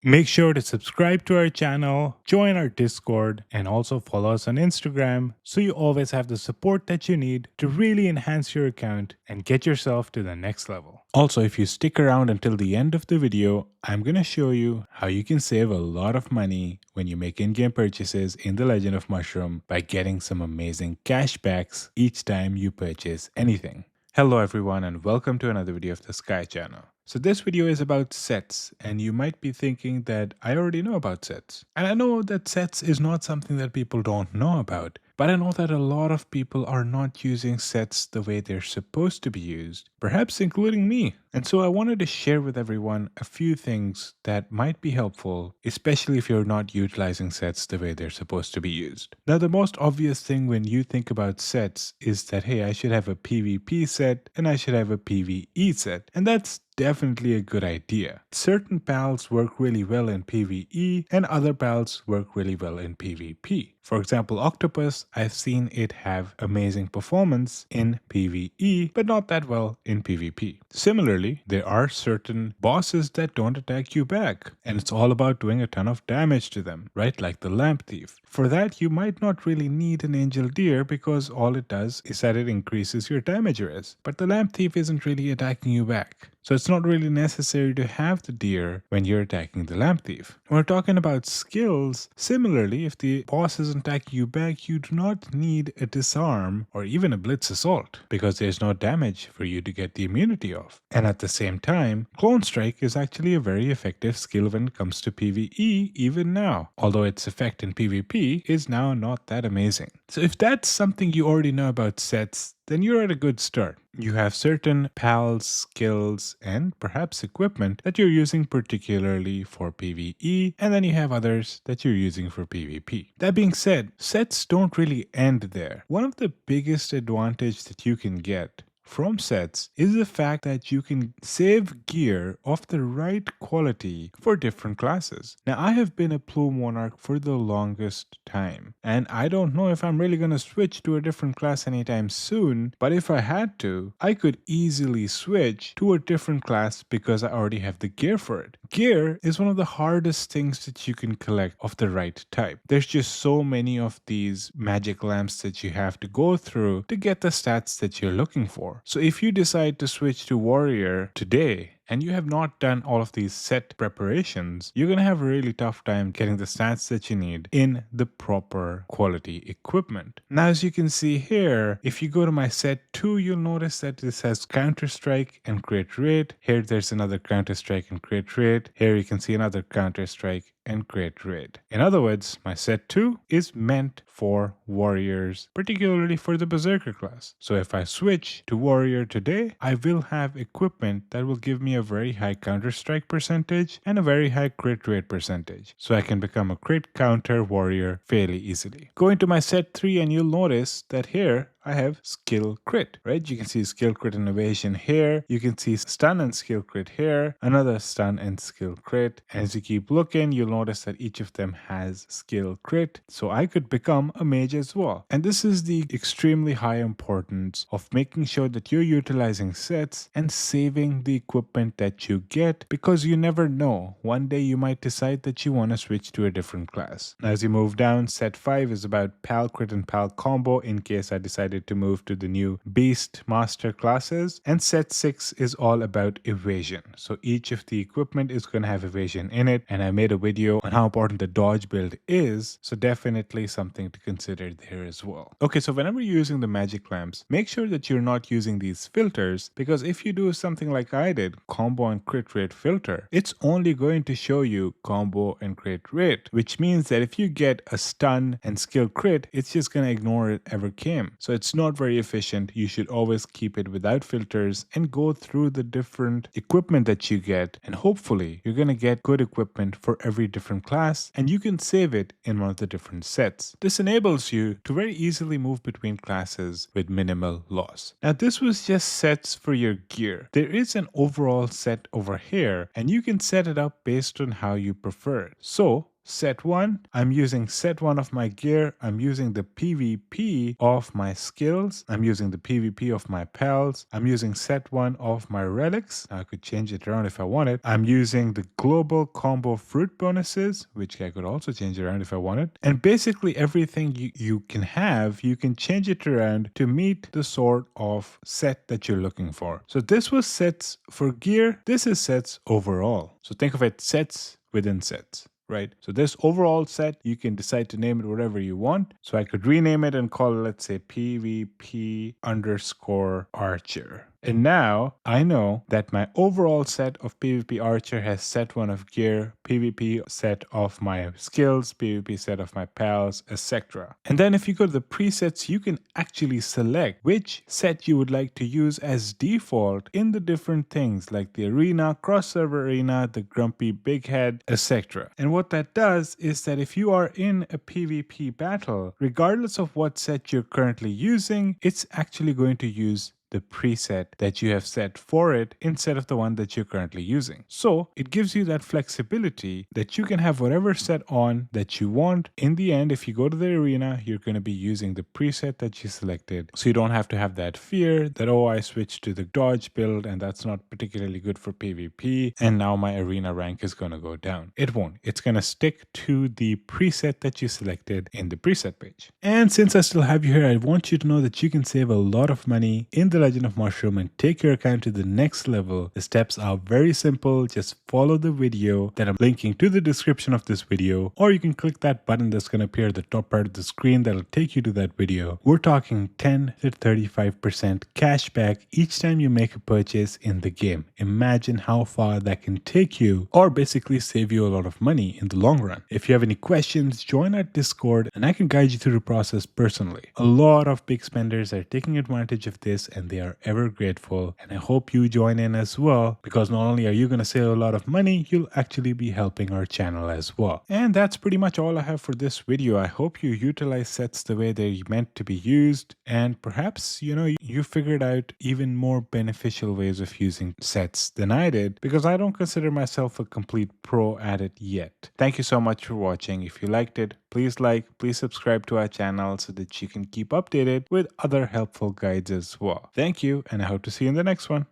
Make sure to subscribe to our channel, join our Discord, and also follow us on Instagram so you always have the support that you need to really enhance your account and get yourself to the next level. Also, if you stick around until the end of the video, I'm going to show you how you can save a lot of money when you make in-game purchases in The Legend of Mushroom by getting some amazing cashbacks each time you purchase anything. Hello everyone and welcome to another video of the Sky channel. So this video is about sets, and you might be thinking that I already know about sets. And I know that sets is not something that people don't know about, but I know that a lot of people are not using sets the way they're supposed to be used, perhaps including me. And so I wanted to share with everyone a few things that might be helpful, especially if you're not utilizing sets the way they're supposed to be used. Now, the most obvious thing when you think about sets is that, hey, I should have a PvP set and I should have a PvE set. And that's definitely a good idea. Certain pals work really well in PvE and other pals work really well in PvP. For example, Octopus, I've seen it have amazing performance in PvE, but not that well in PvP. Similarly, there are certain bosses that don't attack you back, and it's all about doing a ton of damage to them, right? Like the Lamp Thief. For that, you might not really need an Angel Deer because all it does is that it increases your damage res. But the Lamp Thief isn't really attacking you back. So it's not really necessary to have the deer when you're attacking the Lamp Thief. When we're talking about skills, similarly, if the boss isn't attacking you back, you do not need a disarm or even a blitz assault because there's no damage for you to get the immunity off. And at the same time, Clone Strike is actually a very effective skill when it comes to PvE even now, although its effect in PvP is now not that amazing. So if that's something you already know about sets, then you're at a good start. You have certain pals, skills, and perhaps equipment that you're using particularly for PvE, and then you have others that you're using for PvP. That being said, sets don't really end there. One of the biggest advantage that you can get from sets is the fact that you can save gear of the right quality for different classes. Now, I have been a Plume Monarch for the longest time, and I don't know if I'm really going to switch to a different class anytime soon, but if I had to, I could easily switch to a different class because I already have the gear for it. Gear is one of the hardest things that you can collect of the right type. There's just so many of these magic lamps that you have to go through to get the stats that you're looking for. So if you decide to switch to Warrior today, and you have not done all of these set preparations, you're going to have a really tough time getting the stats that you need in the proper quality equipment. Now, as you can see here, if you go to my set 2, you'll notice that this has Counter-Strike and Crit Rate. Here, there's another Counter-Strike and Crit Rate. Here, you can see another Counter-Strike and Crit Rate. In other words, my set 2 is meant for warriors, particularly for the Berserker class. So if I switch to Warrior today, I will have equipment that will give me a very high Counter-Strike percentage and a very high crit rate percentage. So I can become a crit counter warrior fairly easily. Going to my set 3 and you'll notice that here I have skill crit, right? You can see skill crit and evasion here. You can see stun and skill crit here. Another stun and skill crit. As you keep looking, you'll notice that each of them has skill crit. So I could become a mage as well. And this is the extremely high importance of making sure that you're utilizing sets and saving the equipment that you get, because you never know. One day you might decide that you want to switch to a different class. As you move down, set 5 is about pal crit and pal combo in case I decide to move to the new Beast Master classes, and set 6 is all about evasion. So each of the equipment is going to have evasion in it, and I made a video on how important the dodge build is, so definitely something to consider there as well. Okay, so whenever you're using the magic lamps, make sure that you're not using these filters, because if you do something like I did, combo and crit rate filter, it's only going to show you combo and crit rate, which means that if you get a stun and skill crit, it's just going to ignore it ever came. So it's not very efficient. You should always keep it without filters and go through the different equipment that you get, and hopefully you're going to get good equipment for every different class, and you can save it in one of the different sets. This enables you to very easily move between classes with minimal loss. Now, this was just sets for your gear. There is an overall set over here, and you can set it up based on how you prefer it. So set 1. I'm using set 1 of my gear. I'm using the PvP of my skills. I'm using the PvP of my pals. I'm using set 1 of my relics. I could change it around if I wanted. I'm using the global combo fruit bonuses, which I could also change around if I wanted. And basically everything you can have, you can change it around to meet the sort of set that you're looking for. So this was sets for gear. This is sets overall. So think of it sets within sets. Right? So this overall set, you can decide to name it whatever you want. So I could rename it and call it, let's say, PvP underscore Archer. And now I know that my overall set of PvP Archer has set 1 of gear, PvP set of my skills, PvP set of my pals, etc. And then if you go to the presets, you can actually select which set you would like to use as default in the different things like the arena, cross-server arena, the grumpy big head, etc. And what that does is that if you are in a PvP battle, regardless of what set you're currently using, it's actually going to use the preset that you have set for it instead of the one that you're currently using. So it gives you that flexibility that you can have whatever set on that you want. In the end, if you go to the arena, you're going to be using the preset that you selected. So you don't have to have that fear that, oh, I switched to the dodge build and that's not particularly good for PvP and now my arena rank is going to go down. It won't. It's going to stick to the preset that you selected in the preset page. And since I still have you here, I want you to know that you can save a lot of money in the Legend of Mushroom and take your account to the next level. The steps are very simple. Just follow the video that I'm linking to the description of this video, or you can click that button that's going to appear at the top part of the screen that'll take you to that video. We're talking 10 to 35% cash back each time you make a purchase in the game. Imagine how far that can take you, or basically save you a lot of money in the long run. If you have any questions, join our Discord and I can guide you through the process personally. A lot of big spenders are taking advantage of this and they are ever grateful, and I hope you join in as well, because not only are you going to save a lot of money, you'll actually be helping our channel as well. And that's pretty much all I have for this video. I hope you utilize sets the way they're meant to be used, and perhaps you figured out even more beneficial ways of using sets than I did, because I don't consider myself a complete pro at it yet. Thank you so much for watching. If you liked it, please please subscribe to our channel so that you can keep updated with other helpful guides as well. Thank you, and I hope to see you in the next one.